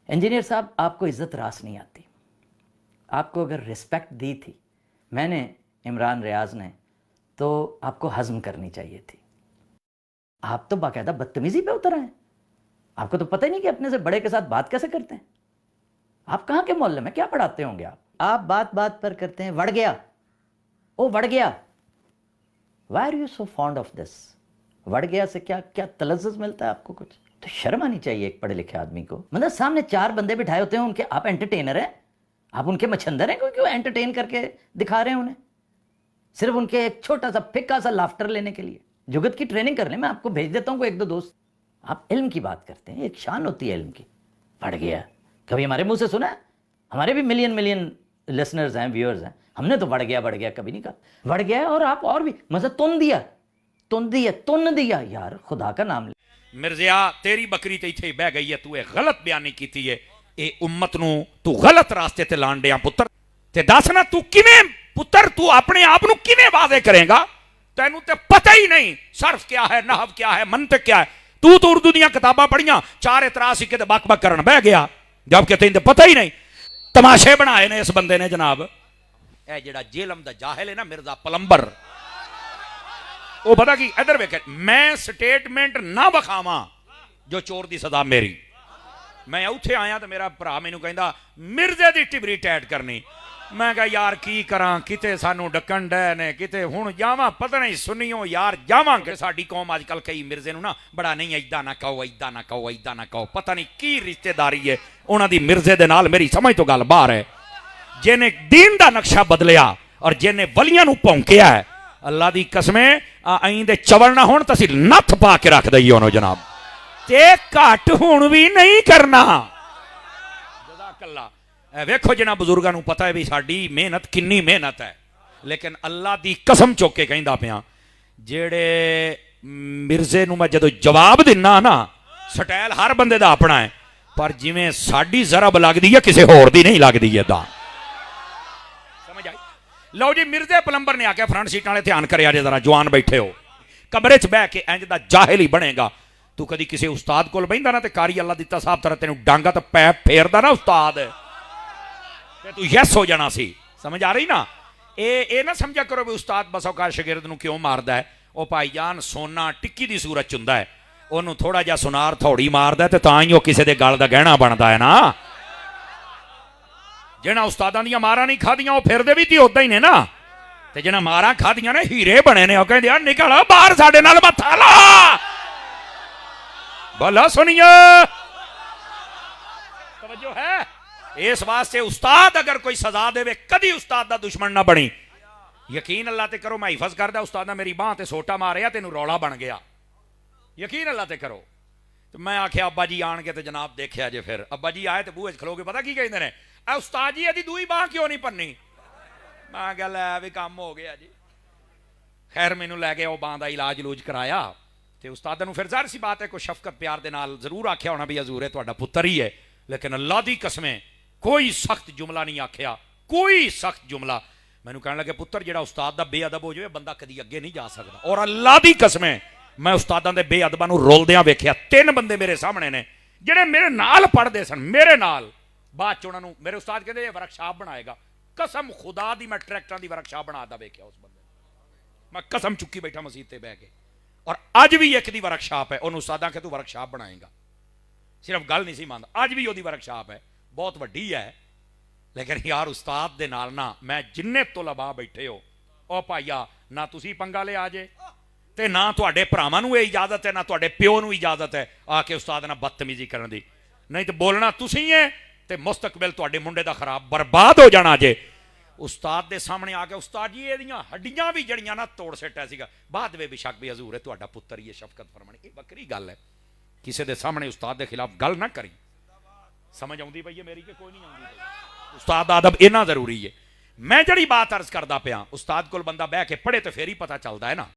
Engineer साहब, आपको इज्जत रास नहीं आती। आपको अगर रिस्पेक्ट दी थी मैंने, इमरान रियाज ने, तो आपको हज़म करनी चाहिए थी। आप तो बाकायदा बदतमीजी पे उतर आए। आपको तो पता ही नहीं कि अपने से बड़े के साथ बात कैसे करते हैं। आप कहाँ के मोहल्ले में क्या पढ़ाते होंगे आप बात बात पर करते हैं वड़ गया, ओ वड़ गया। Why are you so fond of this? वड़ गया से क्या क्या तलज़्ज़ुज़ मिलता है आपको? कुछ तो शर्म आनी चाहिए एक पढ़े लिखे आदमी को। मतलब सामने 4 बंदे बिठाए होते हैं उनके, आप एंटरटेनर हैं, आप उनके मच्छंदर हैं क्योंकि वो एंटरटेन करके दिखा रहे हैं उन्हें, सिर्फ उनके एक छोटा सा फिक्का सा लाफ्टर लेने के लिए। जुगत की ट्रेनिंग कर लें, मैं आपको भेज देता हूँ कोई 1-2 दोस्त। आप इल्म की बात करते हैं, एक शान होती है इल्म की। पढ़ गया, कभी हमारे मुंह से सुना है? हमारे भी मिलियन मिलियन लिसनर्स हैं, व्यूअर्स हैं, हमने तो बढ़ गया कभी नहीं कहा। बढ़ गया और आप और भी मजा तुन दिया यार, खुदा का नाम ले। मिर्जिया तेरी बकरी ते इत्थे बह गई है, तू गलत बयानी की है, ये उम्मत नू तू गलत रास्ते ते लाण दिया पुत्र। ते दस ना तू किवें पुत्र, तू अपने आप नू किवें वादे करेगा? तैनू ते पता ही नहीं सर्फ क्या है, नहव क्या है, मंतक क्या है। तू तो उर्दू दियां किताबां पढ़ियां, 4 इतराज सिक्के ते बक बक करन बह गया, जबकि तैनूं पता ही नहीं। तमाशे बनाए ने इस बंदे ने जनाब। ए जेड़ा जेलम दा जाहिल है ना, मिर्जा पलंबर, वो पता की इधर वेख, मैं स्टेटमेंट ना विखावां जो चोर दी सदा मेरी। मैं उत्थे आया तो मेरा भरा मैनू कहंदा मिर्जे दी टिबरी टैट करनी। मैं कहा यार की करां, किते सानू डकन डे ने, किते हुण जावां, पता नहीं सुनियो यार जावांगे। साडी कौम अजकल कई मिर्जे नू ना बड़ा नहीं इदां ना कहो, इदां ना कहो, इदां ना कहो, पता नहीं की रिश्तेदारी है उन्हां दी मिर्जे दे नाल। मेरी समझ तो गल बाहर है। जिन्हें दीन दा नक्शा बदलिया और जिन्हें वलियां नू भौंकिया है, अल्लाह दी कसमें अईं दे चवल ना होण तां असीं नत्थ पा के रख दईए उन्हों जनाब, ते घट हुण भी नहीं करना। जज़ाकल्लाह। वेखो जिन्हां बुजुर्गां नूं पता है भी साडी मेहनत किन्नी मेहनत है, लेकिन अल्लाह दी कसम चुक के कहंदा पिया, जेड़े मिर्जे नूं मैं जदों जवाब दिना ना, स्टाइल हर बंदे दा अपना है, पर जिवें साडी जरब लगदी है किसी होर दी नहीं लगदी है। दा समझ आई? लो जी, मिर्जे पलंबर ने आख्या फ्रंट सीटां वाले ध्यान करिया जे, जरा जवान बैठे हो, कमरे च बह के इंज दा जाहिल ही बनेगा। तू कदी किसी उस्ताद कोल बहिंदा ना, ते कारी अल्लाह दिता साहब तरह तेनू डांगा तो पैप फेरदा ना उस्ताद, तू यस हो जाना सी। समझ आ रही ना? ए ना समझा करो भी उस्ताद बस औकार शागिर्द नूं क्यों मारदा है। ओ भाईजान सोना टिक्की दी सूरत च हुंदा है, ओनू थोड़ा जिहा सुनार थोड़ी मारदा है, ते तां ही ओ किसी दे गल दा गहना बनदा है ना। जिहड़ा उस्तादां दियां मारां नहीं खादियां, ओ फिरदे भी ती उदां ही ने ना, ते जिहड़ा मारां खादियां ने हीरे बने ने, ओ कहंदे आ निकल बाहर साडे नाल मत्था ला। भला सुनिए, तवज्जो है? इस वास्ते उस्ताद अगर कोई सजा देवे, कदी उस्ताद दा दुश्मन ना बनी। यकीन अल्लाह ते करो, मैं हिफज करदा, उस्ताद ने मेरी बांह ते सोटा मारिया, तेनू रौला बन गया, यकीन अल्लाह ते करो। तो मैं आख्या अब्बा जी आन के ते जनाब देखिया जे। फिर अब्बा जी आए तो बूहे च खलो के पता की कहंदे ने, आ उस्ताद जी एदी दूई बांह क्यों नहीं भन्नी? मैं कहा लै भी काम हो गया जी। खैर मैनू लै गए, वो बांह दा इलाज इलूज कराया, ते उस्ताद नूं फिर जाहिर सी बात है कोई शफकत प्यार दे नाल जरूर आख्या होना भी हजूर है तुहाडा पुत्तर ही है, लेकिन अल्लाह दी कसमें कोई सख्त जुमला नहीं आख्या, कोई सख्त जुमला। मैनू कहने लगे पुत्र जेड़ा उस्ताद दा बेअदब हो जाए बंदा कदी अगे नहीं जा सकता। और अल्लाह दी कसमें मैं उस्तादां दे बेअदबां नूं रोलदियां वेखिया। 3 बंदे मेरे सामने ने जेड़े मेरे नाल पढ़दे सन, मेरे नाल। बाद च उन्हां नूं मेरे उस्ताद कहंदे ये वर्कशाप बनाएगा। कसम खुदा दी मैं ट्रैक्टरां दी वर्कशाप बनादा वेखिया उस बंदे। मैं कसम चुकी बैठा मसीत ते बह के, और अज भी एक दी वर्कशाप है। उन्होंने उस्ताद आखे तू वर्कशाप बनाएगा, सिर्फ गल नहीं सी मानदा, अज भी ओदी वर्कशाप है, बहुत वड्डी है। लेकिन यार उस्ताद दे नाल ना मैं जिन्ने तुलबा बैठे हो, ओ भाईया ना तुसी पंगा ले आ जे, ते ना तुहाडे भरावां नूं इजाजत है, ना तुहाडे प्यो नूं इजाजत है आके उस्ताद नाल बदतमीजी करन दी। नहीं तो बोलना तुसी है, ते मुस्तकबिल तुहाडे मुंडे दा खराब बर्बाद हो जाना जे। उस्ताद दे सामने आके उस्ताद जी एदियां हड्डियां भी जड़ियां ना तोड़ सिट्टा सीगा। बाद वे बेशक भी हजूर है तुहाडा पुत्तर ही है, शफकत फरमानी। ये बकरी गल है, किसी दे सामने उस्ताद दे खिलाफ गल ना करी। समझ आउंदी पई है मेरी कि कोई नहीं आउंदी? उस्ताद दा अदब इन्ना जरूरी है। मैं जड़ी बात अर्ज करदा पिया, उस्ताद कोल बंदा बह के पढ़े तो फिर ही पता चलदा है ना।